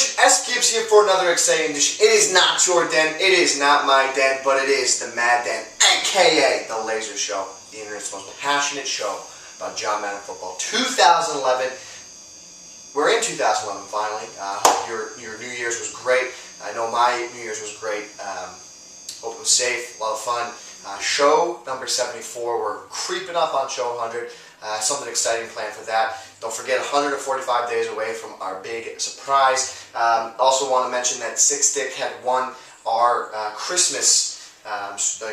Nation, Sgibs here for another exciting edition. It is not your den, it is not my den, but it is the Mad Den, aka the Laser Show, the internet's most passionate show about John Madden football. 2011, we're in 2011 finally. Hope your New Year's was great. I know my New Year's was great. Hope it was safe, a lot of fun. Show number 74, we're creeping up on show 100. Something exciting planned for that. Don't forget, 145 days away from our big surprise. Also want to mention that Six Stick had won our Christmas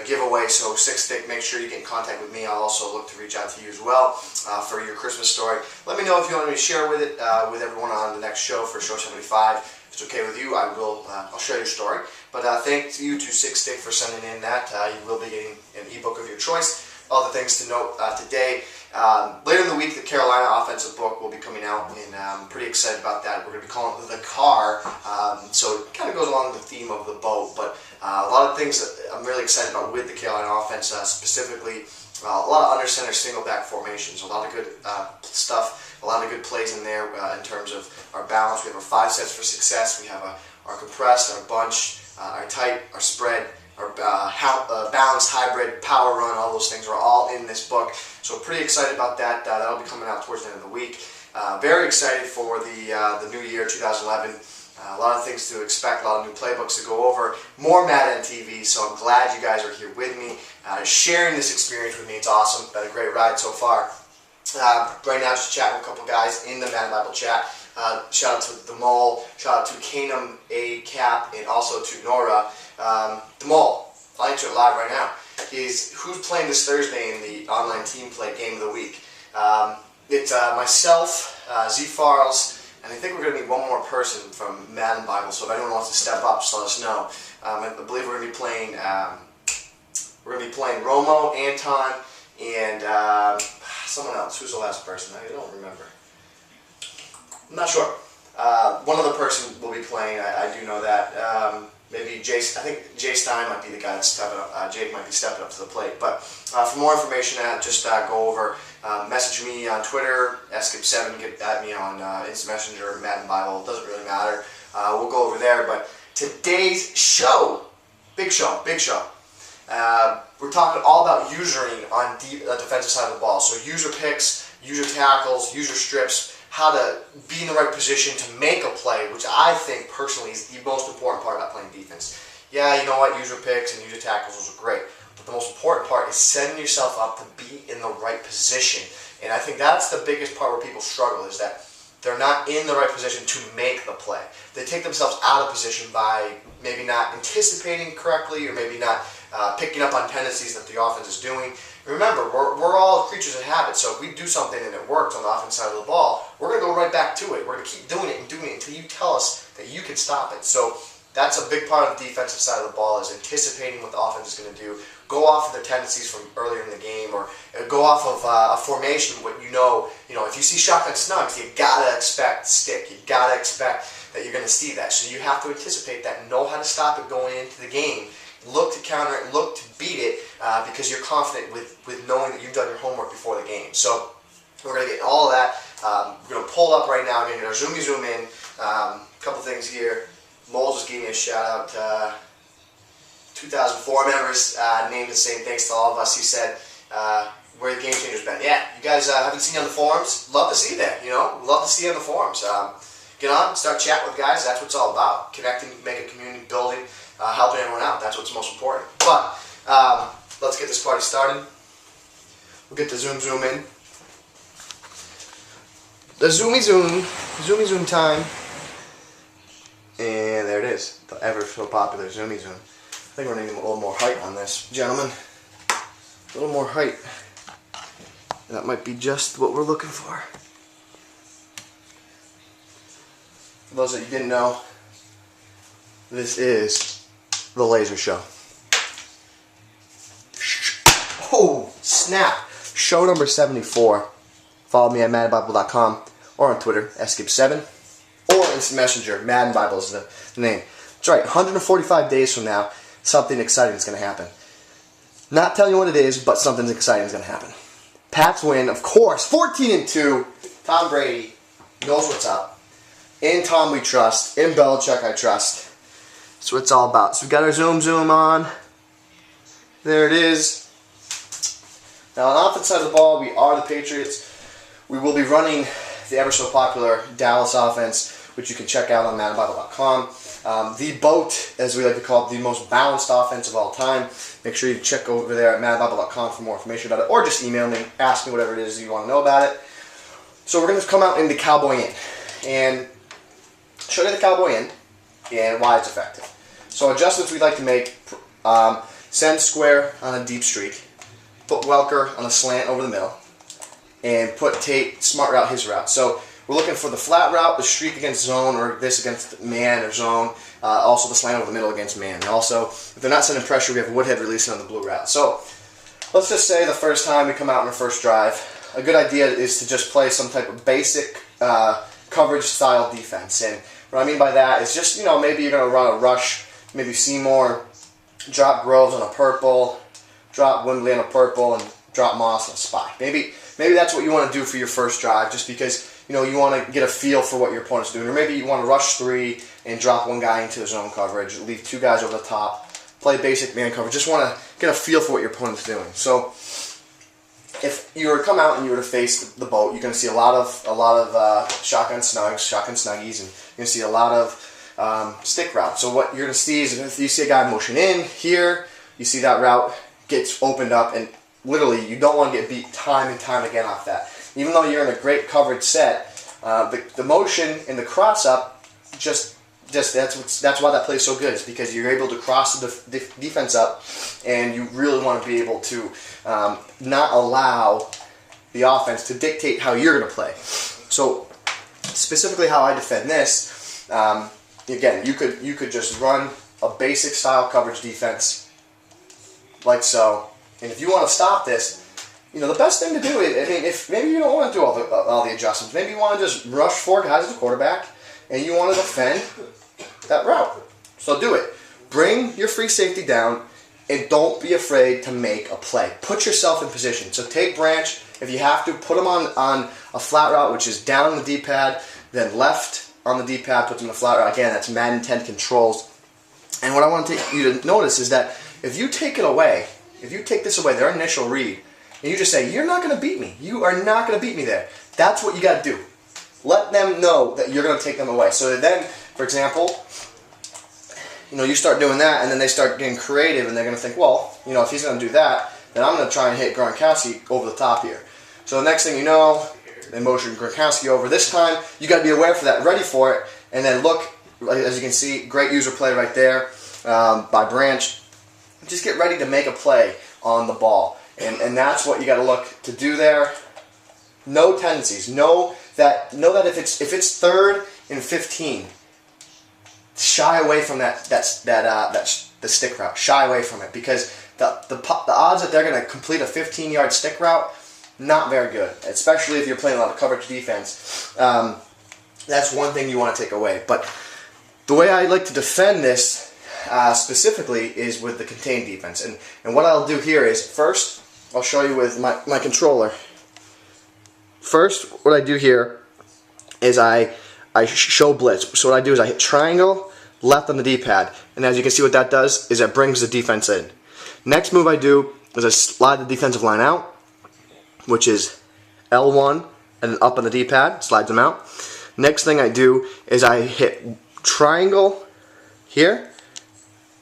giveaway. So Six Stick, make sure you get in contact with me. I'll also look to reach out to you as well for your Christmas story. Let me know if you want me to share with it with everyone on the next show for show 75. If it's okay with you, I'll share your story. But thank you to Six Stick for sending in that. You will be getting an ebook of your choice. Other things to note today. Later in the week, the Carolina offensive book will be coming out, and I'm pretty excited about that. We're going to be calling it The Car, so it kind of goes along with the theme of the boat, but a lot of things that I'm really excited about with the Carolina offense, specifically a lot of under center single back formations, a lot of good stuff, a lot of good plays in there in terms of our balance. We have our 5 sets for success, we have our compressed, our bunch, our tight, our spread, our balanced hybrid, power run, all those things are all in this book. So pretty excited about that. That'll be coming out towards the end of the week. Very excited for the new year, 2011. A lot of things to expect, a lot of new playbooks to go over, more Madden TV, so I'm glad you guys are here with me, sharing this experience with me. It's awesome. Been a great ride so far. Right now, just chatting with a couple guys in the Madden Bible chat. Shout out to the Mole, shout out to Kanum, A Cap, and also to Nora. The Mole, I'll answer it live right now, is who's playing this Thursday in the online team play game of the week. It's myself, Z Farles, and I think we're going to need one more person from Madden Bible, so if anyone wants to step up, just let us know. I believe we're going to be playing Romo, Anton, and someone else. Who's the last person? I don't remember. I'm not sure. One other person will be playing, I do know that. Maybe Jay, I think Jay Stein might be the guy that's stepping up. Jake might be stepping up to the plate. But for more information, just go over, message me on Twitter, Sgibs7, get at me on Instant Messenger, Madden Bible. It doesn't really matter. We'll go over there. But today's show, big show, big show. We're talking all about usuring on the defensive side of the ball. So user picks, user tackles, user strips, how to be in the right position to make a play, which I think personally is the most important part about playing defense. Yeah, you know what, user picks and user tackles, those are great, but the most important part is setting yourself up to be in the right position. And I think that's the biggest part where people struggle, is that they're not in the right position to make the play. They take themselves out of position by maybe not anticipating correctly, or maybe not picking up on tendencies that the offense is doing. Remember, we're all creatures of habit, so if we do something and it works on the offense side of the ball, we're going to go right back to it. We're going to keep doing it until you tell us that you can stop it. So that's a big part of the defensive side of the ball, is anticipating what the offense is going to do. Go off of their tendencies from earlier in the game, or go off of a formation. What you know, if you see shotgun snugs, you gotta expect stick. You gotta expect that you're going to see that. So you have to anticipate that, and know how to stop it going into the game. Look to counter it, look to beat it, because you're confident with knowing that you've done your homework before the game. So we're going to get all of that. We're going to pull up right now. We're going to get our zoomy zoom in. A couple things here. Mole just gave me a shout out. 2004 members named the same. Thanks to all of us. He said, where the game changers been. Yeah, you guys haven't seen you on the forums. Love to see that. Love to see you on the forums. Get on, start chatting with guys. That's what it's all about. Connecting, making community, building. Helping everyone out. That's what's most important. But let's get this party started. We'll get the zoom in. The zoomy zoom time. And there it is. The ever so popular zoomy zoom. I think we're needing a little more height on this, gentlemen. A little more height. And that might be just what we're looking for. For those that you didn't know, this is the Laser Show. Oh, snap. Show number 74. Follow me at maddenbible.com or on Twitter, Sgibs7, or Instant Messenger. Madden Bible is the name. That's right, 145 days from now, something exciting is going to happen. Not telling you what it is, but something exciting is going to happen. Pats win, of course, 14-2. Tom Brady knows what's up. In Tom we trust. In Belichick I trust. That's what it's all about. So we got our zoom on. There it is. Now on the offense side of the ball, we are the Patriots. We will be running the ever so popular Dallas offense, which you can check out on MaddenBible.com. The BOAT, as we like to call it, the most balanced offense of all time. Make sure you check over there at MaddenBible.com for more information about it, or just email me, ask me whatever it is you want to know about it. So we're going to come out in the Cowboy In and show you the Cowboy In and why it's effective. So adjustments we'd like to make, send square on a deep streak, put Welker on a slant over the middle, and put Tate smart route his route. So we're looking for the flat route, the streak against zone, or this against man or zone. Also the slant over the middle against man. And also, if they're not sending pressure, we have Woodhead releasing on the blue route. So let's just say the first time we come out in our first drive, a good idea is to just play some type of basic coverage style defense. And what I mean by that is just, maybe you're going to run a rush, maybe Seymour, drop Groves on a purple, drop Windley on a purple, and drop Moss on a spy. Maybe that's what you want to do for your first drive, just because you want to get a feel for what your opponent's doing. Or maybe you want to rush 3 and drop 1 guy into zone coverage, leave 2 guys over the top, play basic man coverage. Just want to get a feel for what your opponent's doing. So if you were to come out and you were to face the boat, you're going to see a lot of shotgun snuggies, and you're going to see a lot of stick routes. So what you're going to see is if you see a guy motion in here, you see that route gets opened up, and literally you don't want to get beat time and time again off that. Even though you're in a great coverage set, the motion and the cross up just that's why that play is so good. Is because you're able to cross the defense up, and you really want to be able to not allow the offense to dictate how you're going to play. So specifically, how I defend this, again, you could just run a basic style coverage defense like so, and if you want to stop this, the best thing to do is, if maybe you don't want to do all the adjustments, maybe you want to just rush 4 guys as a quarterback, and you want to defend that route. So do it. Bring your free safety down, and don't be afraid to make a play. Put yourself in position. So take Branch, if you have to, put him on a flat route, which is down on the D-pad, then left on the D-pad, put them in a flat route. Again, that's Madden 10 controls. And what I want you to notice is that if you take this away, their initial read, and you just say, you're not going to beat me. You are not going to beat me there. That's what you got to do. Let them know that you're going to take them away. So then, for example, you start doing that, and then they start getting creative, and they're going to think, well, if he's going to do that, then I'm going to try and hit Gronkowski over the top here. So the next thing you know, they motion Gronkowski over. This time, you got to be aware for that, ready for it, and then look, as you can see, great user play right there by Branch. Just get ready to make a play on the ball. And that's what you got to look to do there. No tendencies. Know that if it's 3rd and 15, shy away from the stick route. Shy away from it, because the odds that they're going to complete a 15-yard stick route, not very good. Especially if you're playing a lot of coverage defense. That's one thing you want to take away. But the way I like to defend this specifically is with the contained defense. And what I'll do here is, first, I'll show you with my controller. First, what I do here is I show blitz. So what I do is I hit triangle, left on the D-pad. And as you can see, what that does is it brings the defense in. Next move I do is I slide the defensive line out, which is L1 and then up on the D-pad, slides them out. Next thing I do is I hit triangle here,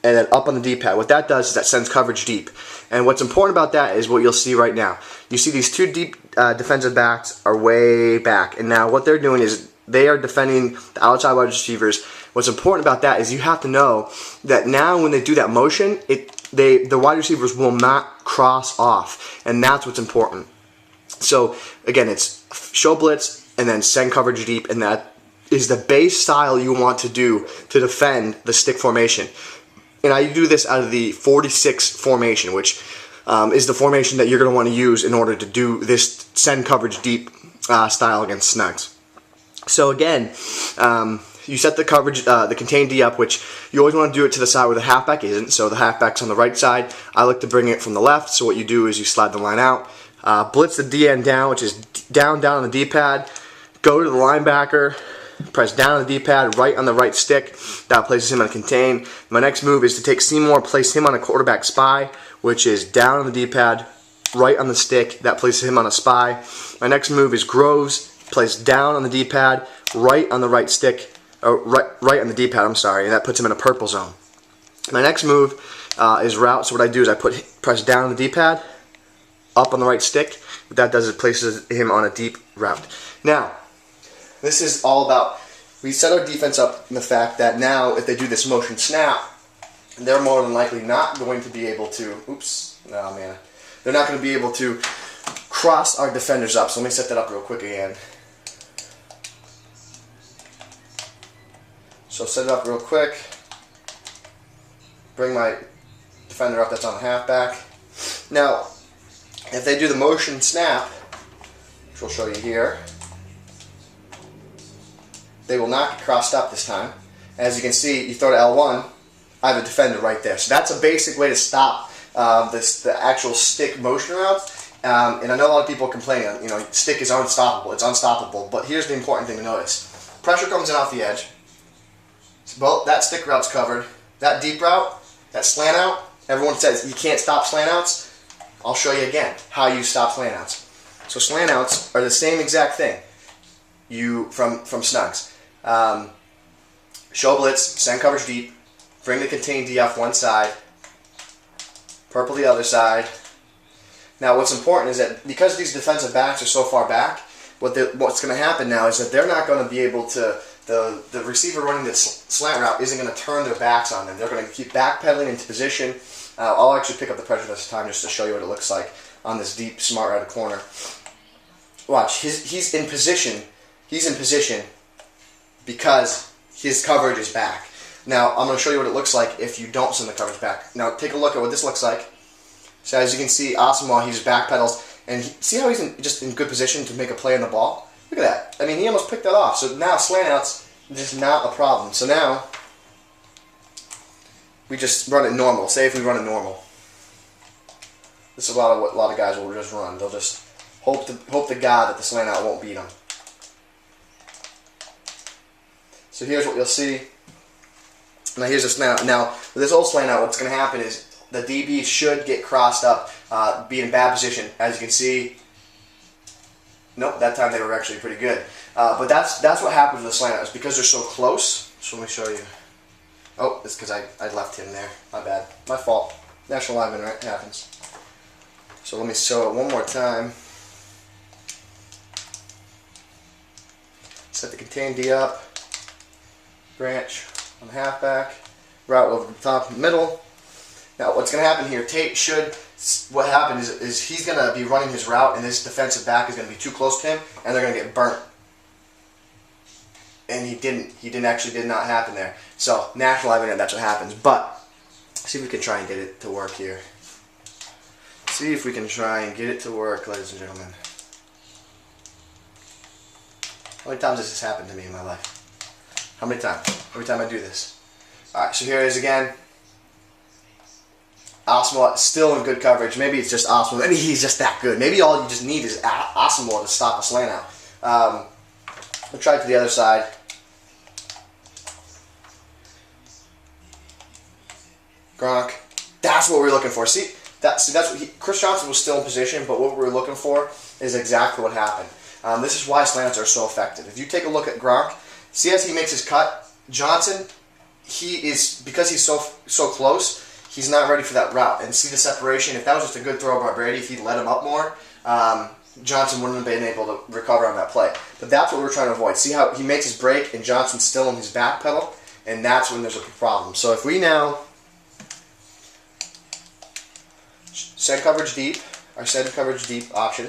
and then up on the D-pad. What that does is that sends coverage deep. And what's important about that is what you'll see right now. You see these 2 deep defensive backs are way back. And now what they're doing is they are defending the outside wide receivers. What's important about that is you have to know that now when they do that motion, the wide receivers will not cross off. And that's what's important. So again, it's show blitz and then send coverage deep. And that is the base style you want to do to defend the stick formation. And I do this out of the 46 formation, which is the formation that you're going to want to use in order to do this send coverage deep style against Snugs. So again, you set the coverage, the contained D up, which you always want to do it to the side where the halfback isn't. So the halfback's on the right side. I like to bring it from the left. So what you do is you slide the line out, blitz the D end down, which is down on the D-pad, go to the linebacker, press down on the D-pad, right on the right stick. That places him on contain. My next move is to take Seymour, place him on a quarterback spy, which is down on the D-pad, right on the stick. That places him on a spy. My next move is Groves, place down on the D-pad, right on the right stick, right on the D-pad, I'm sorry, and that puts him in a purple zone. My next move is route. So what I do is I press down on the D-pad, up on the right stick. What that does is it places him on a deep route. Now, this is all about, we set our defense up in the fact that now if they do this motion snap, they're more than likely not going to be able to, they're not going to be able to cross our defenders up. So let me set that up real quick again. So set it up real quick. Bring my defender up that's on the halfback. Now, if they do the motion snap, which we'll show you here, they will not get crossed up this time. As you can see, you throw to L1, I have a defender right there. So that's a basic way to stop the actual stick motion route. And I know a lot of people complain, stick is unstoppable. It's unstoppable. But here's the important thing to notice. Pressure comes in off the edge. Well, that stick route's covered. That deep route, that slant out, everyone says you can't stop slant outs. I'll show you again how you stop slant outs. So slant outs are the same exact thing. From Snugs. Show blitz, send coverage deep, bring the contain DF one side, purple the other side. Now what's important is that because these defensive backs are so far back, what's going to happen now is that they're not going to be able to, the receiver running this slant route isn't going to turn their backs on them. They're going to keep backpedaling into position. I'll actually pick up the pressure this time just to show you what it looks like on this deep, smart right corner. Watch, he's in position. He's in position because his coverage is back. Now, I'm going to show you what it looks like if you don't send the coverage back. Now, take a look at what this looks like. So as you can see, Asamoah, he just backpedals. And see how he's just in good position to make a play on the ball? Look at that. I mean, he almost picked that off. So now slant outs is just not a problem. So now, we just run it normal. Say if we run it normal. This is what a lot of guys will just run. They'll just hope to God that the slant out won't beat them. So here's what you'll see. Now here's a slant out. Now with this old slant out, what's going to happen is the DB should get crossed up, be in bad position. As you can see, nope, that time they were actually pretty good. But that's what happens with the slant out. It's because they're so close. So let me show you. Oh, it's because I left him there. My bad. My fault. National lineman, right? It happens. So let me show it one more time. Set the contain D up. Branch on the halfback. Route over the top and middle. Now what's going to happen here, Tate should, what happens is he's going to be running his route and this defensive back is going to be too close to him and they're going to get burnt. And he did not happen there. So, national evidence, that's what happens. But, see if we can try and get it to work here. See if we can try and get it to work, ladies and gentlemen. How many times has this happened to me in my life? How many times? Every time I do this. Alright, so here it is again. Asamoah still in good coverage. Maybe it's just Asamoah. Maybe he's just that good. Maybe all you just need is Asamoah to stop a slant out. We'll try it to the other side. Gronk. That's what we're looking for. See, that's what Chris Johnson was still in position, but what we were looking for is exactly what happened. This is why slants are so effective. If you take a look at Gronk, see as he makes his cut, Johnson, because he's so close, he's not ready for that route. And see the separation. If that was just a good throw by Brady, if he let him up more, Johnson wouldn't have been able to recover on that play. But that's what we're trying to avoid. See how he makes his break and Johnson's still on his back pedal, and that's when there's a problem. So if we now send coverage deep, our send coverage deep option,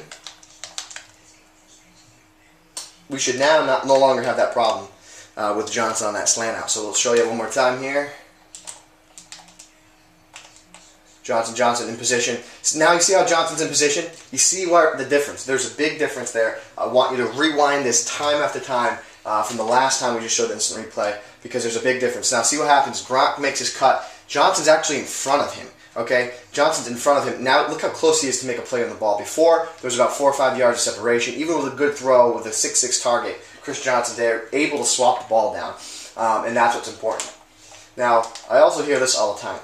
we should now no longer have that problem with Johnson on that slant out. So we'll show you one more time here. Johnson in position. So now you see how Johnson's in position? You see the difference. There's a big difference there. I want you to rewind this time after time from the last time we just showed instant replay because there's a big difference. Now see what happens. Gronk makes his cut. Johnson's actually in front of him. Okay? Johnson's in front of him. Now look how close he is to make a play on the ball. Before, there was about 4 or 5 yards of separation. Even with a good throw with a 6'6" target, Chris Johnson, they're able to swap the ball down, and that's what's important. Now, I also hear this all the time.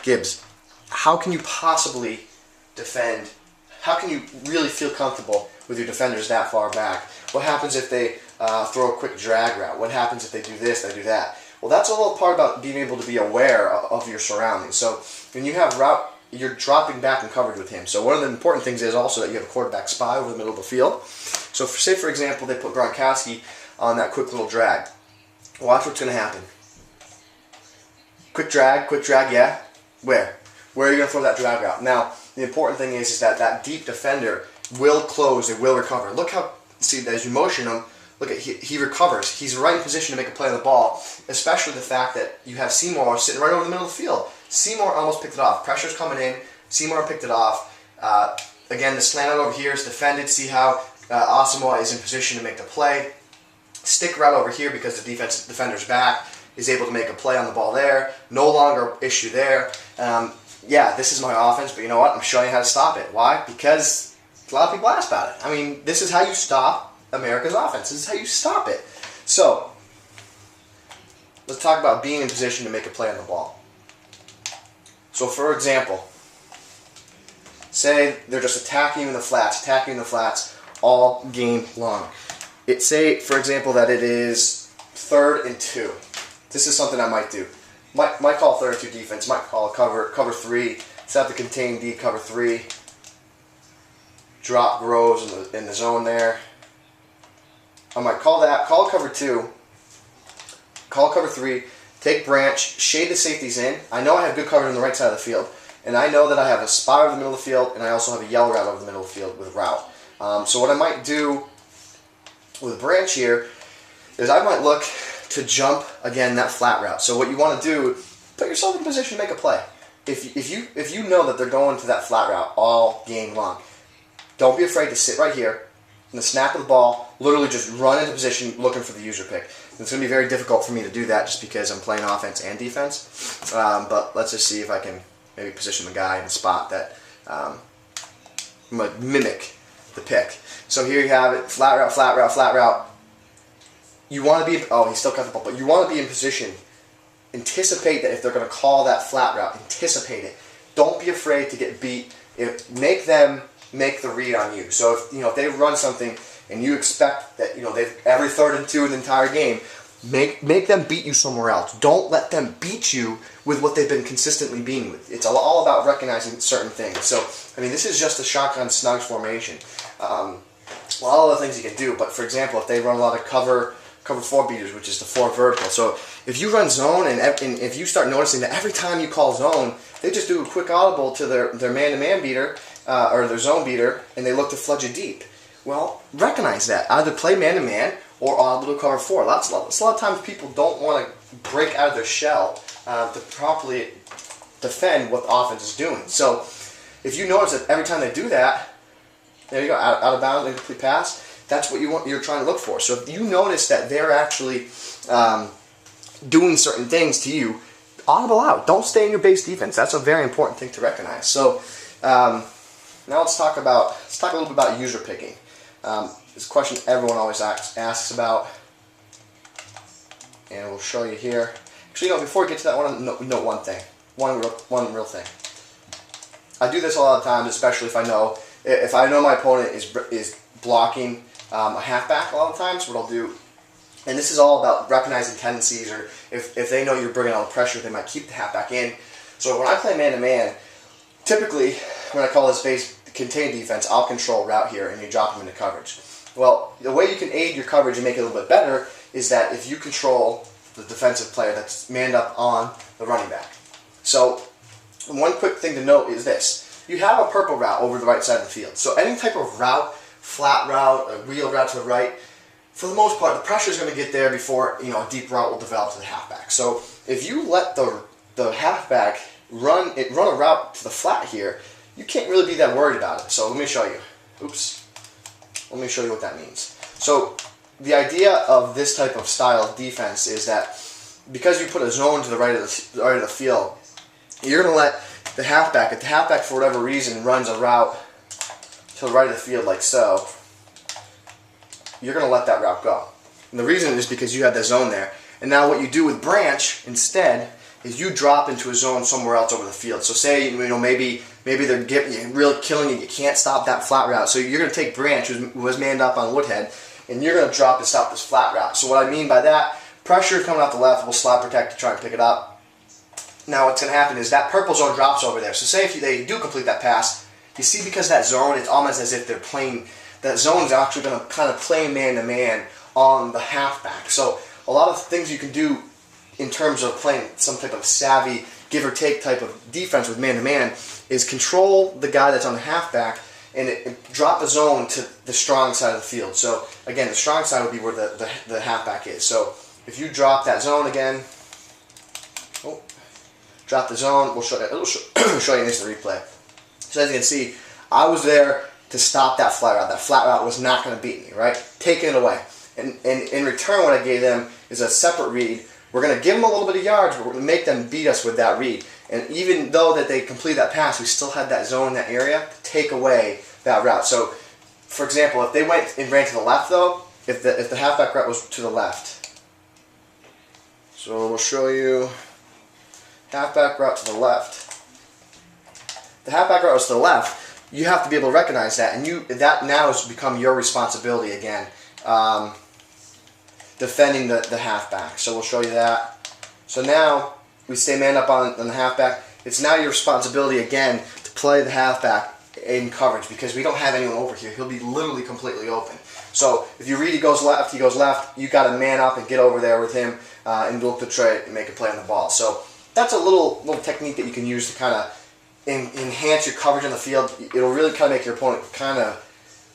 Gibbs, how can you possibly defend? How can you really feel comfortable with your defenders that far back? What happens if they throw a quick drag route? What happens if they do this, they do that? Well, that's all part about being able to be aware of your surroundings. So when you have route, you're dropping back in coverage with him. So one of the important things is also that you have a quarterback spy over the middle of the field. So say, for example, they put Gronkowski on that quick little drag. Watch what's going to happen. Quick drag, yeah. Where? Where are you going to throw that drag route? Now, the important thing is that that deep defender will close, it will recover. Look how, see, as you motion him, look at, he recovers. He's right in position to make a play on the ball, especially the fact that you have Seymour sitting right over the middle of the field. Seymour almost picked it off. Pressure's coming in. Seymour picked it off. Again, the slant out over here is defended. See how Asamoah is in position to make the play. Stick route over here because the defender's back, is able to make a play on the ball there. No longer issue there. Yeah, this is my offense, but you know what? I'm showing you how to stop it. Why? Because a lot of people ask about it. I mean, this is how you stop America's offense. This is how you stop it. So, let's talk about being in position to make a play on the ball. So, for example, say they're just attacking you in the flats all game long. Say, for example, that it is 3rd and 2. This is something I might do. Might call 3rd and 2 defense. Might call a cover 3. Set the contain D cover 3. Drop Groves in the zone there. I might call that. Call cover 2. Call cover 3. Take branch. Shade the safeties in. I know I have good coverage on the right side of the field, and I know that I have a spy over the middle of the field, and I also have a yellow route over the middle of the field with route. So what I might do with branch here is I might look to jump, again, that flat route. So what you want to do, put yourself in position to make a play. If you know that they're going to that flat route all game long, don't be afraid to sit right here, and the snap of the ball, literally just run into position looking for the user pick. It's going to be very difficult for me to do that just because I'm playing offense and defense. But let's just see if I can maybe position the guy in a spot that might mimic the pick. So here you have it, flat route, flat route, flat route. You want to be, oh, he still cut the ball, but you want to be in position. Anticipate that if they're going to call that flat route, anticipate it. Don't be afraid to get beat. Make them make the read on you. So if they run something and you expect that they've every 3rd and 2 in the entire game, make them beat you somewhere else. Don't let them beat you with what they've been consistently beating with. It's all about recognizing certain things. So I mean, this is just a shotgun snugs formation. Well, all the things you can do, but for example, if they run a lot of cover 4 beaters, which is the 4 vertical. So if you run zone and if you start noticing that every time you call zone, they just do a quick audible to their man-to-man beater or their zone beater, and they look to fudge it deep. Well, recognize that. Either play man-to-man or audible to cover 4. Lots a lot of times people don't want to break out of their shell to properly defend what the offense is doing. So if you notice that every time they do that, there you go, out of bounds, incomplete pass, that's what you're trying to look for. So if you notice that they're actually doing certain things to you, audible out. Don't stay in your base defense. That's a very important thing to recognize. So now let's talk a little bit about user picking. This question everyone always asks about, and we'll show you here. Actually, before we get to that, I want to note one thing, one real thing. I do this a lot of times, especially if I know my opponent is blocking a halfback a lot of times. What I'll do, and this is all about recognizing tendencies, or if they know you're bringing on the pressure, they might keep the halfback in. So when I play man-to-man, typically when I call this base contain defense, I'll control route here and you drop them into coverage. Well, the way you can aid your coverage and make it a little bit better is that if you control the defensive player that's manned up on the running back. So one quick thing to note is this. You have a purple route over the right side of the field. So any type of route, flat route, a wheel route to the right, for the most part, the pressure is going to get there before a deep route will develop to the halfback. So if you let the halfback run a route to the flat here, you can't really be that worried about it. So let me show you. Oops. Let me show you what that means. So the idea of this type of style of defense is that because you put a zone to the right of the field, you're going to let the halfback, if the halfback for whatever reason runs a route to the right of the field like so, you're going to let that route go. And the reason is because you have that zone there. And now what you do with branch instead is you drop into a zone somewhere else over the field. So say, maybe they're really killing you. You can't stop that flat route. So you're going to take branch, who was manned up on Woodhead, and you're going to drop to stop this flat route. So what I mean by that, pressure coming out the left will slide protect to try and pick it up. Now what's going to happen is that purple zone drops over there. So say if they do complete that pass, you see because that zone, it's almost as if they're playing, that zone is actually going to kind of play man-to-man on the halfback. So a lot of things you can do in terms of playing some type of savvy, give or take type of defense with man-to-man is control the guy that's on the halfback and drop the zone to the strong side of the field. So again, the strong side would be where the halfback is. So if you drop that zone again, drop the zone, it'll show you an instant replay. So as you can see, I was there to stop that flat route. That flat route was not going to beat me, right? Taking it away. And in return, what I gave them is a separate read. We're going to give them a little bit of yards, but we're going to make them beat us with that read. And even though that they complete that pass, we still had that zone in that area to take away that route. So, for example, if they went and ran to the left, though, if the halfback route was to the left. So we'll show you halfback route to the left. The halfback route was to the left. You have to be able to recognize that, and that now has become your responsibility again. Defending the halfback. So we'll show you that. So now we stay man up on the halfback. It's now your responsibility again to play the halfback in coverage because we don't have anyone over here. He'll be literally completely open. So if you read he goes left, you got to man up and get over there with him and look to try and make a play on the ball. So that's a little technique that you can use to kind of enhance your coverage on the field. It'll really kind of make your opponent kind of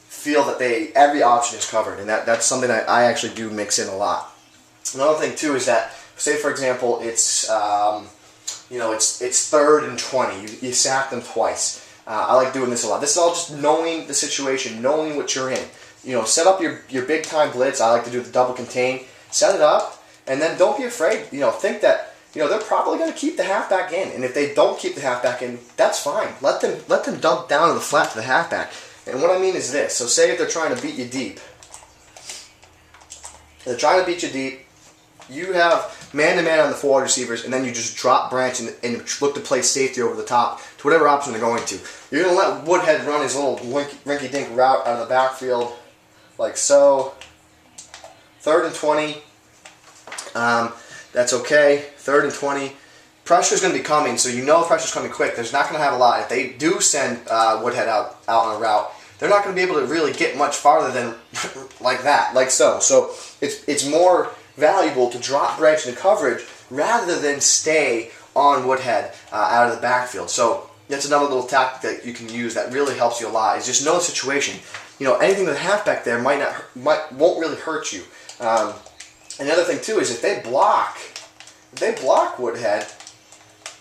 feel that every option is covered, and that's something that I actually do mix in a lot. Another thing too is that, say for example, it's it's 3rd and 20. You sack them twice. I like doing this a lot. This is all just knowing the situation, knowing what you're in. Set up your big time blitz. I like to do the double contain. Set it up, and then don't be afraid. Think that they're probably going to keep the halfback in, and if they don't keep the halfback in, that's fine. Let them dump down to the flat to the halfback. And what I mean is this. So say if they're trying to beat you deep. They're trying to beat you deep. You have man-to-man on the 4 wide receivers, and then you just drop branch and look to play safety over the top to whatever option they're going to. You're going to let Woodhead run his little rinky-dink route out of the backfield like so. 3rd and 20. That's okay. 3rd and 20. Pressure's going to be coming, so pressure's coming quick. There's not going to have a lot. If they do send Woodhead out on a route, they're not going to be able to really get much farther than like that, like so. So it's more valuable to drop branch into coverage rather than stay on Woodhead out of the backfield. So that's another little tactic that you can use that really helps you a lot. Is just know the situation. Anything with a halfback there won't really hurt you. Another thing too is if they block Woodhead,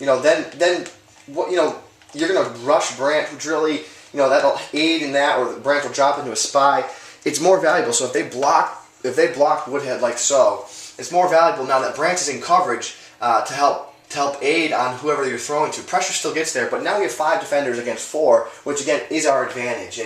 then what you're gonna rush branch, which really that'll aid in that, or the branch will drop into a spy. It's more valuable. So if they block Woodhead like so, it's more valuable now that branch is in coverage to help aid on whoever you're throwing to. Pressure still gets there, but now we have 5 defenders against 4, which again is our advantage.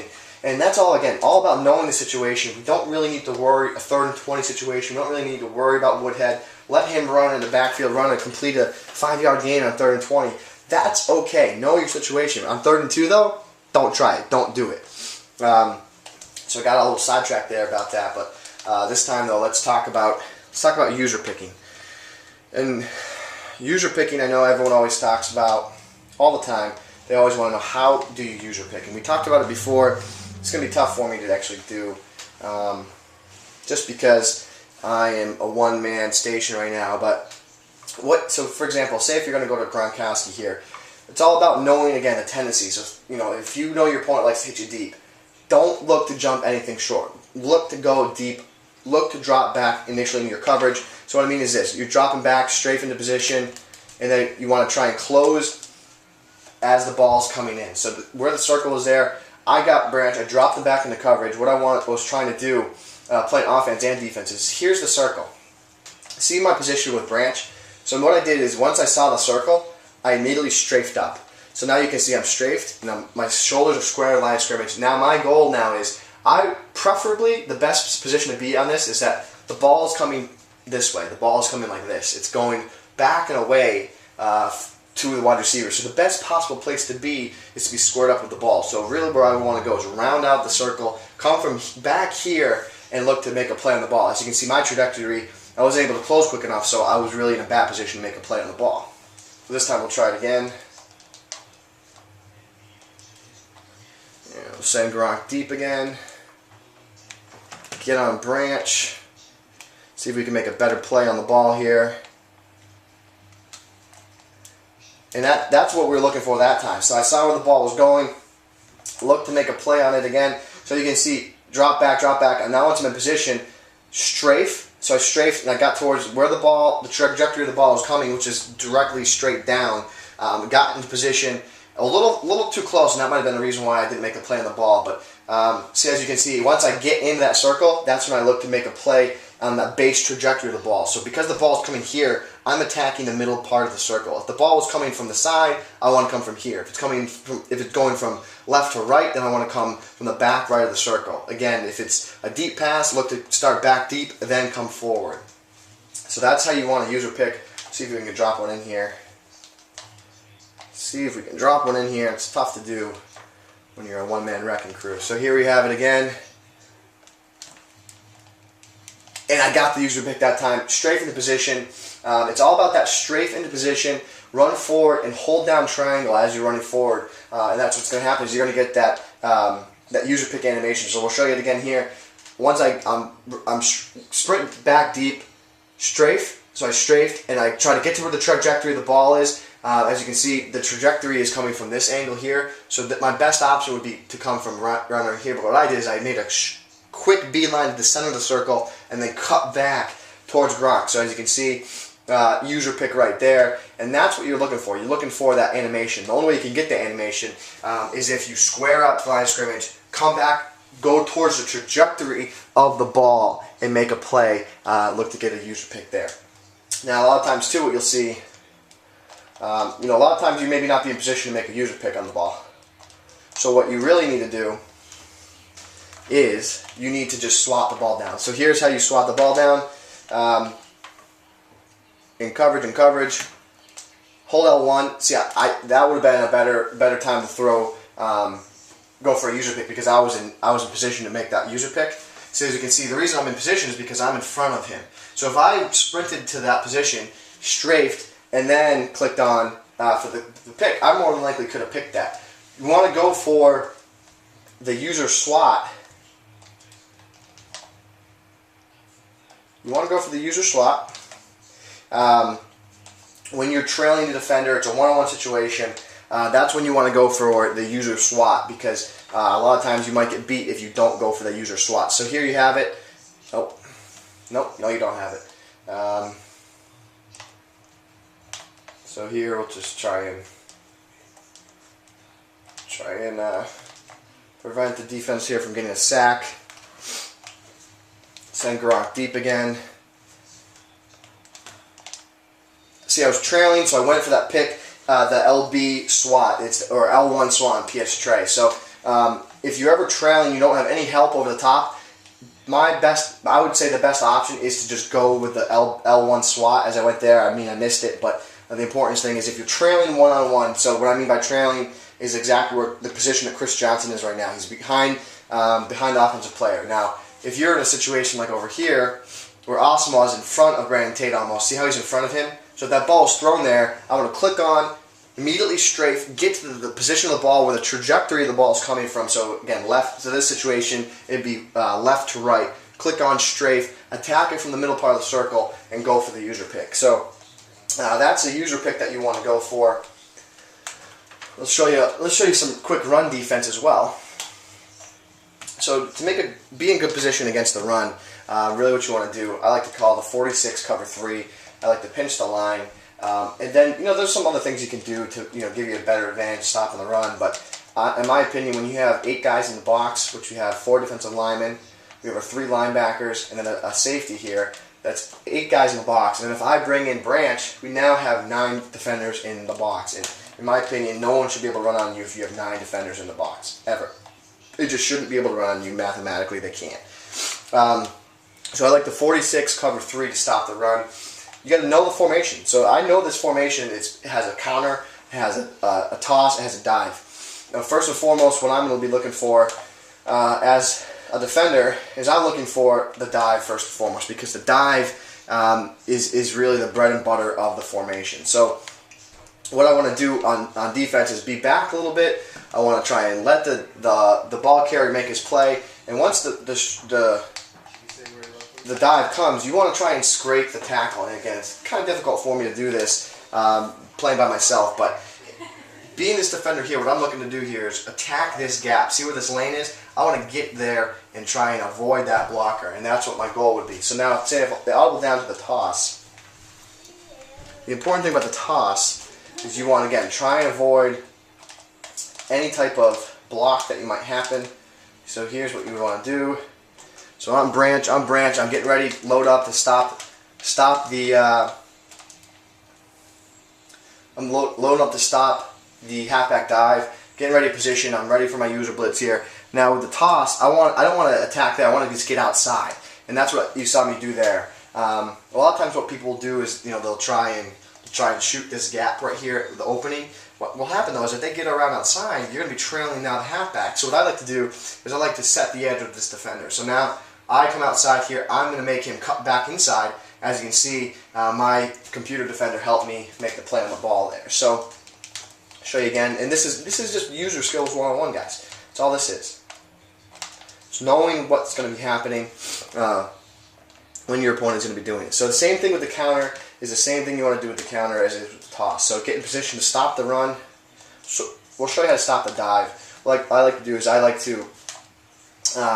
And that's all about knowing the situation. We don't really need to worry a 3rd and 20 situation. We don't really need to worry about Woodhead. Let him run in the backfield, complete a 5-yard gain on 3rd and 20. That's okay. Know your situation. On 3rd and 2 though, don't try it. Don't do it. So I got a little sidetracked there about that, but this time though, let's talk about user picking. And user picking, I know everyone always talks about all the time. They always want to know, how do you user pick? And we talked about it before. It's going to be tough for me to actually do, just because I am a one-man station right now. But so for example, say if you're going to go to Gronkowski here, it's all about knowing, again, the tendencies. If you know your opponent likes to hit you deep, don't look to jump anything short. Look to go deep. Look to drop back initially in your coverage. So what I mean is this. You're dropping back, strafe into position, and then you want to try and close as the ball's coming in. So where the circle is there, I got branch, I dropped them back into coverage. What I was trying to do, playing offense and defense, is here's the circle. See my position with branch? So what I did is once I saw the circle, I immediately strafed up. So now you can see I'm strafed, and my shoulders are square line of scrimmage. Now my goal now is, preferably the best position to be on this is that the ball is coming this way. The ball is coming like this. It's going back and away to the wide receiver. So the best possible place to be is to be squared up with the ball. So really where I want to go is round out the circle, come from back here, and look to make a play on the ball. As you can see, my trajectory, I wasn't able to close quick enough, so I was really in a bad position to make a play on the ball. So this time we'll try it again. We'll send Gronk deep again. Get on branch. See if we can make a better play on the ball here. And that's what we were looking for that time. So I saw where the ball was going, looked to make a play on it again. So you can see, drop back, and now once I'm in position, strafe. So I strafed and I got towards where the trajectory of the ball was coming, which is directly straight down. Got into position a little too close, and that might have been the reason why I didn't make a play on the ball. But see, as you can see, once I get into that circle, that's when I look to make a play on that base trajectory of the ball. So because the ball is coming here, I'm attacking the middle part of the circle. If the ball was coming from the side, I want to come from here. If it's going from left to right, then I want to come from the back right of the circle. Again, if it's a deep pass, look to start back deep, then come forward. So that's how you want to use your pick. See if we can drop one in here. See if we can drop one in here. It's tough to do when you're a one-man wrecking crew. So here we have it again. And I got the user pick that time, strafe into position. It's all about that strafe into position, run forward, and hold down triangle as you're running forward. And that's what's going to happen is you're going to get that user pick animation. So we'll show you it again here. Once I'm sprinting back deep, strafe. So I strafed, and I try to get to where the trajectory of the ball is. As you can see, the trajectory is coming from this angle here. So that my best option would be to come from right over here. But what I did is I made a quick beeline to the center of the circle and then cut back towards Gronk. So as you can see, user pick right there, and that's what you're looking for. You're looking for that animation. The only way you can get the animation is if you square up the line of scrimmage, come back, go towards the trajectory of the ball, and make a play. Look to get a user pick there. Now, a lot of times too, what you'll see, a lot of times you maybe not be in position to make a user pick on the ball. So what you really need to do is you need to just swat the ball down. So here's how you swat the ball down. In coverage, hold L1. See, that would have been a better time to throw, go for a user pick because I was in position to make that user pick. So as you can see, the reason I'm in position is because I'm in front of him. So if I sprinted to that position, strafed, and then clicked on for the pick, I more than likely could have picked that. You want to go for the user swat. You want to go for the user swat. When you're trailing the defender, it's a one-on-one situation. That's when you want to go for the user swat because a lot of times you might get beat if you don't go for the user swat. So here you have it. Oh, nope, no, you don't have it. So here we'll just try and prevent the defense here from getting a sack. Send Gronk deep again. See, I was trailing, so I went for that pick, the LB swat, or L1 swat on PS Tray. So if you're ever trailing, you don't have any help over the top. I would say the best option is to just go with the L1 swat. As I went there, I mean I missed it, but the important thing is if you're trailing one-on-one. So what I mean by trailing is exactly where the position that Chris Johnson is right now. He's behind the offensive player. Now, if you're in a situation like over here, where Asamoah is in front of Brandon Tate almost, see how he's in front of him? So if that ball is thrown there, I'm going to click on, immediately strafe, get to the position of the ball where the trajectory of the ball is coming from. So again, left to this situation, it'd be left to right. Click on strafe, attack it from the middle part of the circle, and go for the user pick. So that's a user pick that you want to go for. Let's show you some quick run defense as well. So to be in good position against the run, really what you want to do, I like to call the 46 cover 3. I like to pinch the line, and then there's some other things you can do to give you a better advantage stopping the run. But in my opinion, when you have 8 guys in the box, which we have 4 defensive linemen, we have our 3 linebackers, and then a safety here. That's 8 guys in the box. And then if I bring in Branch, we now have 9 defenders in the box. And in my opinion, no one should be able to run on you if you have 9 defenders in the box ever. They just shouldn't be able to run on you mathematically. They can't. So I like the 46 cover 3 to stop the run. You got to know the formation. So I know this formation has a counter, it has a toss, it has a dive. Now, first and foremost, what I'm going to be looking for as a defender is I'm looking for the dive first and foremost, because the dive is really the bread and butter of the formation. So what I want to do on defense is be back a little bit. I want to try and let the ball carrier make his play, and once the dive comes, you want to try and scrape the tackle. And again, it's kind of difficult for me to do this playing by myself, but being this defender here, what I'm looking to do here is attack this gap. See where this lane is? I want to get there and try and avoid that blocker, and that's what my goal would be. So now, say if they audible down to the toss, the important thing about the toss is you want to, again, try and avoid any type of block that you might happen. So here's what you would want to do. So I'm branch, I'm getting ready, load up to stop the, I'm loading up to stop the halfback dive, getting ready to position, I'm ready for my user blitz here. Now with the toss, I don't want to attack there, I want to just get outside. And that's what you saw me do there. A lot of times what people will do is, they'll try and shoot this gap right here, the opening. What will happen though is if they get around outside, you're going to be trailing now the halfback. So what I like to do is I like to set the edge of this defender. So now I come outside here, I'm going to make him cut back inside. As you can see, my computer defender helped me make the play on the ball there. So I'll show you again, and this is just user skills 101, guys. That's all this is. It's knowing what's going to be happening when your opponent is going to be doing it. So the same thing with the counter is the same thing you want to do with the counter as with the toss. So get in position to stop the run. So we'll show you how to stop the dive. What I like to do is I like to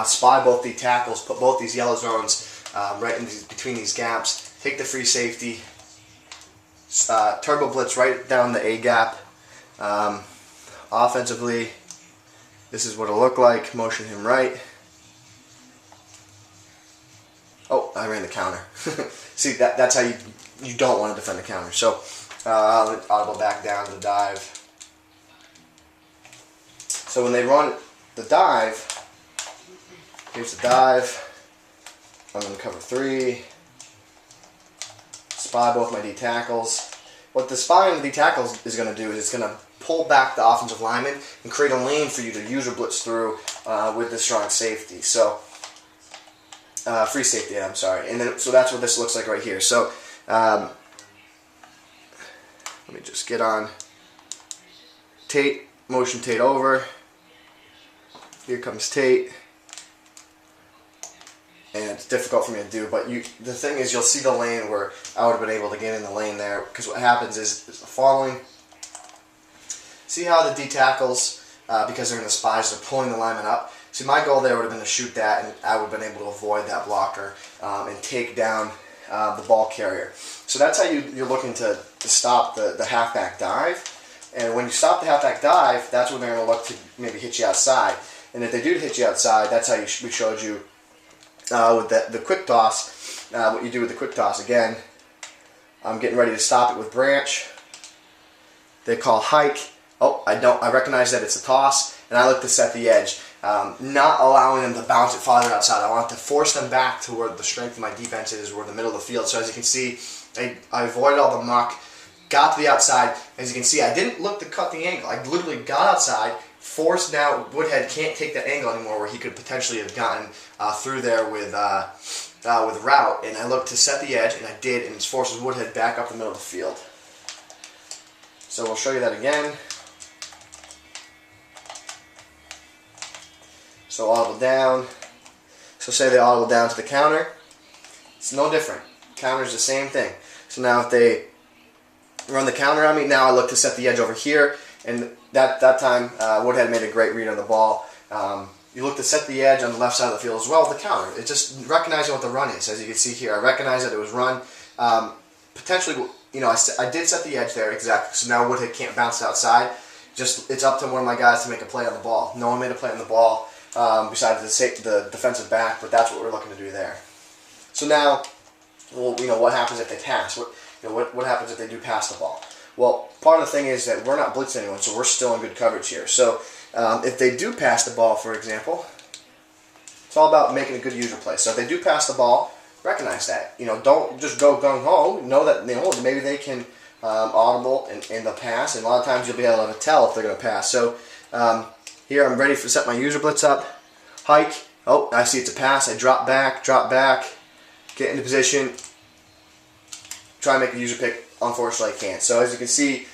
spy both the tackles, put both these yellow zones right in between these gaps, take the free safety, turbo blitz right down the A gap. Offensively, this is what it'll look like. Motion him right. Oh, I ran the counter. See, that's how you don't want to defend the counter. So audible back down to the dive. So when they run the dive, here's the dive. I'm going to cover 3. Spy both my D tackles. What the spying the D tackles is going to do is it's going to pull back the offensive lineman and create a lane for you to user blitz through with the strong safety. So free safety, I'm sorry. And then so that's what this looks like right here. So let me just get on Tate, motion Tate over. Here comes Tate. And it's difficult for me to do, but the thing is, you'll see the lane where I would have been able to get in the lane there, because what happens is the following. See how the D tackles, because they're in the spies, they're pulling the lineman up. See, my goal there would have been to shoot that, and I would have been able to avoid that blocker and take down the ball carrier. So that's how you're looking to stop the halfback dive. And when you stop the halfback dive, that's when they're going to look to maybe hit you outside. And if they do hit you outside, that's how we showed you with the quick toss. What you do with the quick toss, again, I'm getting ready to stop it with branch. They call hike. Oh, I recognize that it's a toss, and I look to set the edge. Not allowing them to bounce it farther outside. I want to force them back to where the strength of my defense is, where the middle of the field. So as you can see, I avoided all the muck, got to the outside. As you can see, I didn't look to cut the angle. I literally got outside, forced now. Woodhead can't take that angle anymore, where he could potentially have gotten through there with route. And I looked to set the edge, and I did, and it forces Woodhead back up the middle of the field. So we'll show you that again. So audible down. So say they audible down to the counter. It's no different. Counter's the same thing. So now if they run the counter on me, now I look to set the edge over here. And that time, Woodhead made a great read on the ball. You look to set the edge on the left side of the field as well with the counter. It's just recognizing what the run is. As you can see here, I recognize that it was run. Potentially, I did set the edge there, exactly. So now Woodhead can't bounce it outside. It's up to one of my guys to make a play on the ball. No one made a play on the ball. Besides the defensive back, but that's what we're looking to do there. So now, well, what happens if they pass? What happens if they do pass the ball? Well, part of the thing is that we're not blitzing anyone, so we're still in good coverage here. So if they do pass the ball, for example, it's all about making a good user play. So if they do pass the ball, recognize that. Don't just go gung-ho. Know that maybe they can audible in the pass, and a lot of times you'll be able to tell if they're going to pass. So here I'm ready to set my user blitz up. Hike. Oh, I see it's a pass. I drop back, get into position, try and make a user pick. Unfortunately, I can't. So as you can see,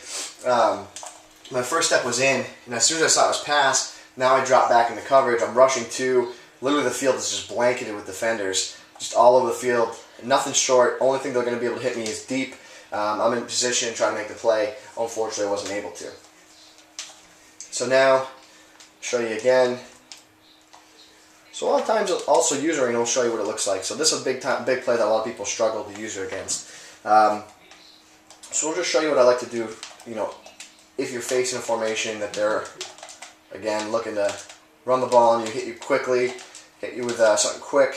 my first step was in, and as soon as I saw it was pass, now I drop back into coverage. I'm rushing to. Literally, the field is just blanketed with defenders, just all over the field. Nothing short. Only thing they're going to be able to hit me is deep. I'm in position, trying to make the play. Unfortunately, I wasn't able to. So now, show you again. So a lot of times, also usering will show you what it looks like. So this is a big play that a lot of people struggle to user against. So we'll just show you what I like to do. If you're facing a formation that they're, again, looking to run the ball and hit you quickly, hit you with something quick.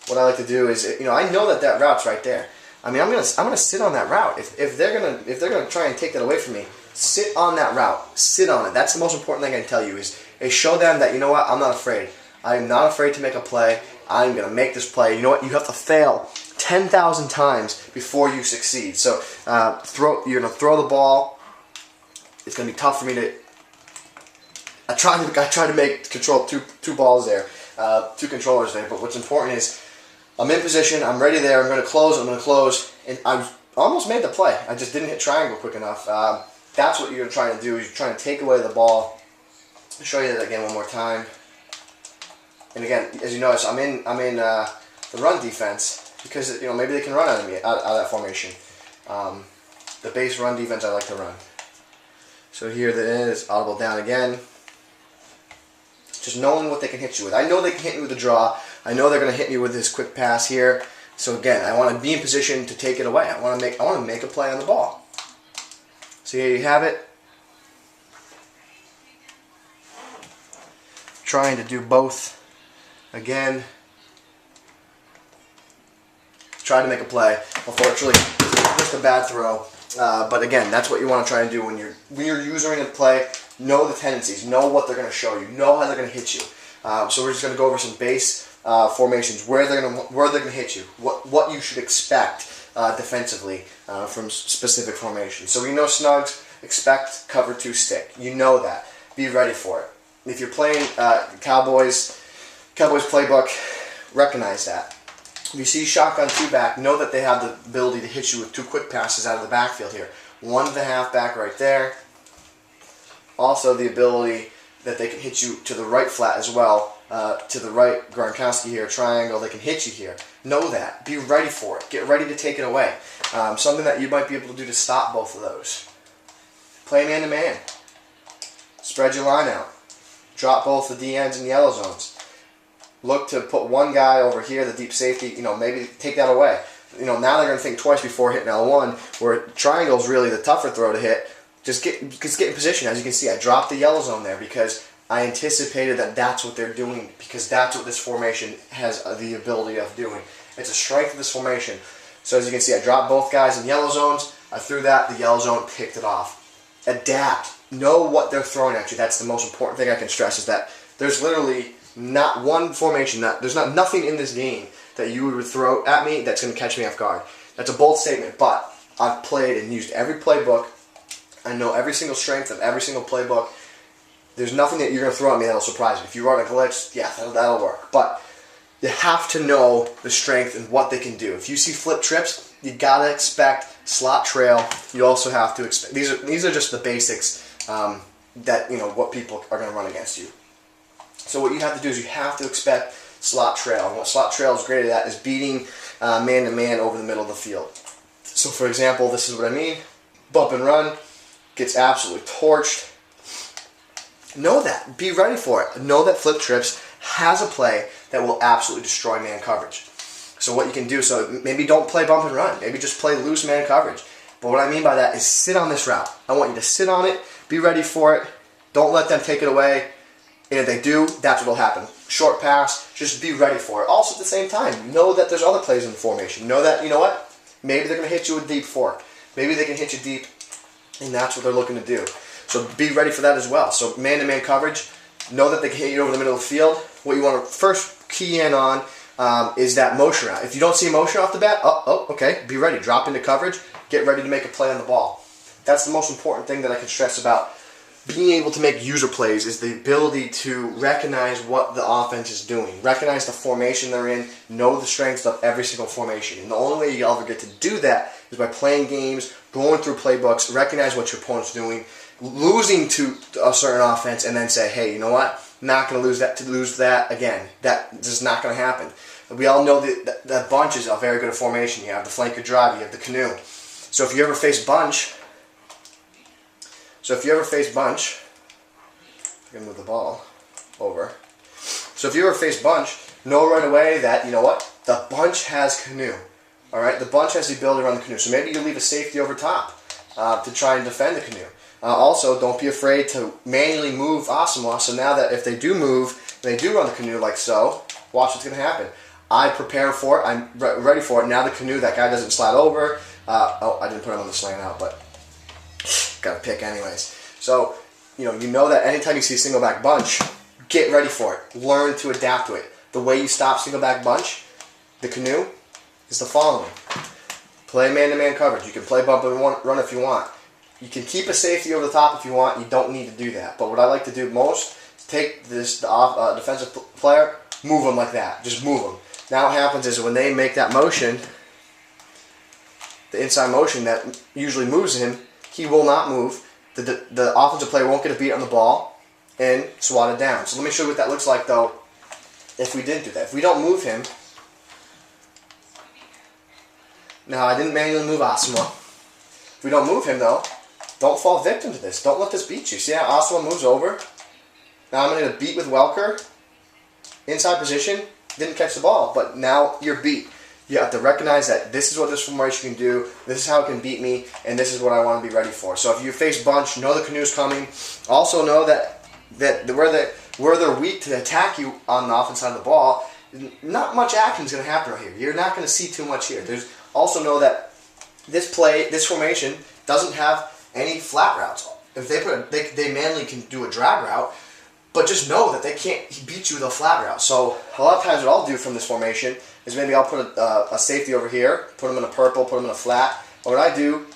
What I like to do is, I know that route's right there. I mean, I'm gonna sit on that route. If they're gonna try and take that away from me, sit on that route. Sit on it. That's the most important thing I can tell you is show them that, you know what, I'm not afraid. I am not afraid to make a play. I'm gonna make this play. You know what? You have to fail 10,000 times before you succeed. So you're gonna throw the ball. It's gonna be tough for me to. I tried to control two balls there, two controllers there. But what's important is I'm in position. I'm ready there. I'm going to close. And I almost made the play. I just didn't hit triangle quick enough. That's what you're trying to do. Is you're trying to take away the ball. I'll show you that again one more time. And again, as you notice, I'm in the run defense because maybe they can run out of me out of that formation. The base run defense I like to run. So here that is audible down again. Just knowing what they can hit you with. I know they can hit me with a draw. I know they're going to hit me with this quick pass here. So again, I want to be in position to take it away. I want to make a play on the ball. So here you have it. Trying to do both. Again, try to make a play. Unfortunately, just a bad throw. But again, that's what you want to try and do when you're using a play. Know the tendencies. Know what they're going to show you. Know how they're going to hit you. So we're just going to go over some base formations, where they're going to hit you, what you should expect defensively from specific formations. So we know snugs, expect cover 2 stick. You know that. Be ready for it. If you're playing Cowboys playbook, recognize that. If you see shotgun 2 back, know that they have the ability to hit you with 2 quick passes out of the backfield here. One to the halfback right there. Also the ability that they can hit you to the right flat as well, to the right, Gronkowski here, triangle, they can hit you here. Know that. Be ready for it. Get ready to take it away. Something that you might be able to do to stop both of those. Play man-to-man. Spread your line out. Drop both the D-ends in yellow zones. Look to put one guy over here, the deep safety, maybe take that away. Now they're going to think twice before hitting L1, where triangle is really the tougher throw to hit. Just get in position. As you can see, I dropped the yellow zone there because I anticipated that that's what they're doing, because that's what this formation has the ability of doing. It's a strength of this formation. So as you can see, I dropped both guys in yellow zones. I threw that. The yellow zone picked it off. Adapt. Know what they're throwing at you. That's the most important thing I can stress, is that there's literally not one formation, there's nothing in this game that you would throw at me that's going to catch me off guard. That's a bold statement, but I've played and used every playbook. I know every single strength of every single playbook. There's nothing that you're going to throw at me that'll surprise me. If you run a glitch, yeah, that'll work. But you have to know the strength and what they can do. If you see flip trips, you got to expect slot trail. You also have to expect, these are just the basics that, what people are going to run against you. So what you have to do is you have to expect slot trail. And what slot trail is great at is beating man-to-man over the middle of the field. So for example, this is what I mean. Bump and run. Gets absolutely torched. Know that. Be ready for it. Know that flip trips has a play that will absolutely destroy man coverage. So what you can do, so maybe don't play bump and run. Maybe just play loose man coverage. But what I mean by that is sit on this route. I want you to sit on it. Be ready for it. Don't let them take it away. And if they do, that's what will happen. Short pass, just be ready for it. Also at the same time, know that there's other plays in the formation. Know that, you know what? Maybe they're going to hit you with deep fork. Maybe they can hit you deep. And that's what they're looking to do. So be ready for that as well. So man-to-man coverage, know that they can hit you over the middle of the field. What you want to first key in on is that motion route. If you don't see motion off the bat, okay, be ready. Drop into coverage. Get ready to make a play on the ball. That's the most important thing that I can stress about being able to make user plays, is the ability to recognize what the offense is doing, recognize the formation they're in, know the strengths of every single formation. And the only way you'll ever get to do that is by playing games, going through playbooks, recognize what your opponent's doing, losing to a certain offense, and then say, hey, you know what? I'm not going to lose that again. That is not going to happen. We all know that bunch is a very good formation. You have the flanker drive, you have the canoe. So if you ever face bunch, I'm going to move the ball over. So if you ever face bunch, know right away that, you know what, the bunch has canoe. All right, the bunch has the ability to run the canoe. So maybe you leave a safety over top to try and defend the canoe. Also, don't be afraid to manually move Asamoah. So now that if they do move, they do run the canoe like so, watch what's going to happen. I prepare for it. I'm ready for it. Now the canoe, that guy doesn't slide over. I didn't put him on the slant out, but got to pick anyways. So, you know that anytime you see a single back bunch, get ready for it. Learn to adapt to it. The way you stop single back bunch, the canoe, is the following. Play man-to-man coverage. You can play bump and run if you want. You can keep a safety over the top if you want. You don't need to do that. But what I like to do most is take this defensive player, move them like that. Just move them. Now what happens is when they make that motion, the inside motion that usually moves him, he will not move. The offensive player won't get a beat on the ball and swat it down. So let me show you what that looks like, though, if we didn't do that. If we don't move him. Now, I didn't manually move Asamoah. If we don't move him, though, don't fall victim to this. Don't let this beat you. See how Asamoah moves over? Now I'm going to beat with Welker. Inside position. Didn't catch the ball, but now you're beat. You have to recognize that this is what this formation can do, this is how it can beat me, and this is what I want to be ready for. So if you face bunch, know the canoe's coming. Also know that where they're weak to attack you on the offense side of the ball, not much action is going to happen right here. You're not going to see too much here. There's also know that this formation doesn't have any flat routes. If they manually can do a drag route, but just know that they can't beat you with a flat route. So a lot of times what I'll do from this formation is maybe I'll put a safety over here, put them in a purple, put them in a flat. Or what I do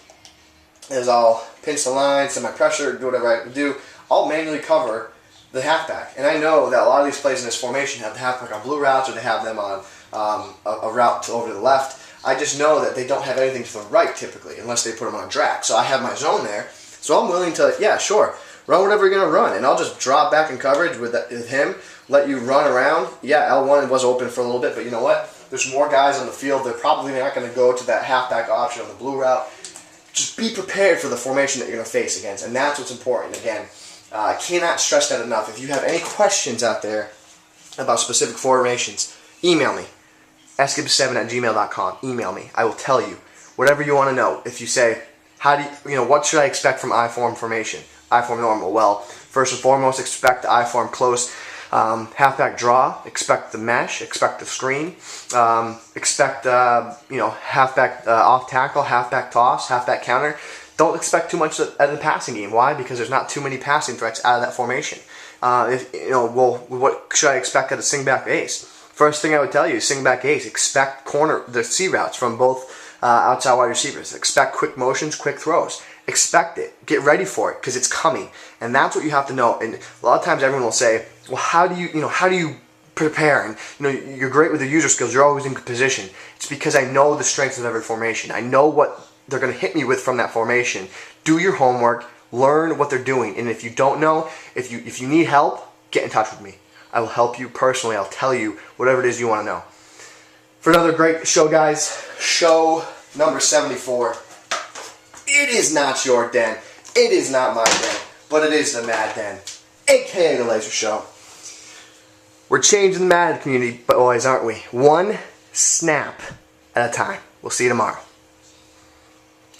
is I'll pinch the line, send my pressure, do whatever I do. I'll manually cover the halfback. And I know that a lot of these plays in this formation have the halfback on blue routes, or they have them on a route over to the left. I just know that they don't have anything to the right typically, unless they put them on a drag. So I have my zone there. So I'm willing to, yeah, sure, run whatever you're going to run. And I'll just drop back in coverage with him, let you run around. Yeah, L1 was open for a little bit, but you know what? There's more guys on the field. They're probably not going to go to that halfback option on the blue route. Just be prepared for the formation that you're going to face against, and that's what's important. Again, I cannot stress that enough. If you have any questions out there about specific formations, email me, sgibs7@gmail.com. Email me. I will tell you whatever you want to know. If you say, what should I expect from I-form formation? I-form normal. Well, first and foremost, expect the I-form close. Halfback draw, expect the mesh, expect the screen, expect halfback off tackle, halfback toss, halfback counter. Don't expect too much out of the passing game. Why? Because there's not too many passing threats out of that formation. What should I expect out of sing back ace? First thing I would tell you is sing back ace. Expect the C routes from both outside wide receivers. Expect quick motions, quick throws. Expect it. Get ready for it because it's coming, and that's what you have to know. And a lot of times everyone will say, well, how do you prepare? And you're great with the user skills. You're always in good position. It's because I know the strengths of every formation. I know what they're going to hit me with from that formation. Do your homework. Learn what they're doing. And if you don't know, if you need help, get in touch with me. I will help you personally. I'll tell you whatever it is you want to know. For another great show, guys, show number 74. It is not your den. It is not my den. But it is the Mad Den, a.k.a. the Laser Show. We're changing the Mad community, boys, aren't we? One snap at a time. We'll see you tomorrow.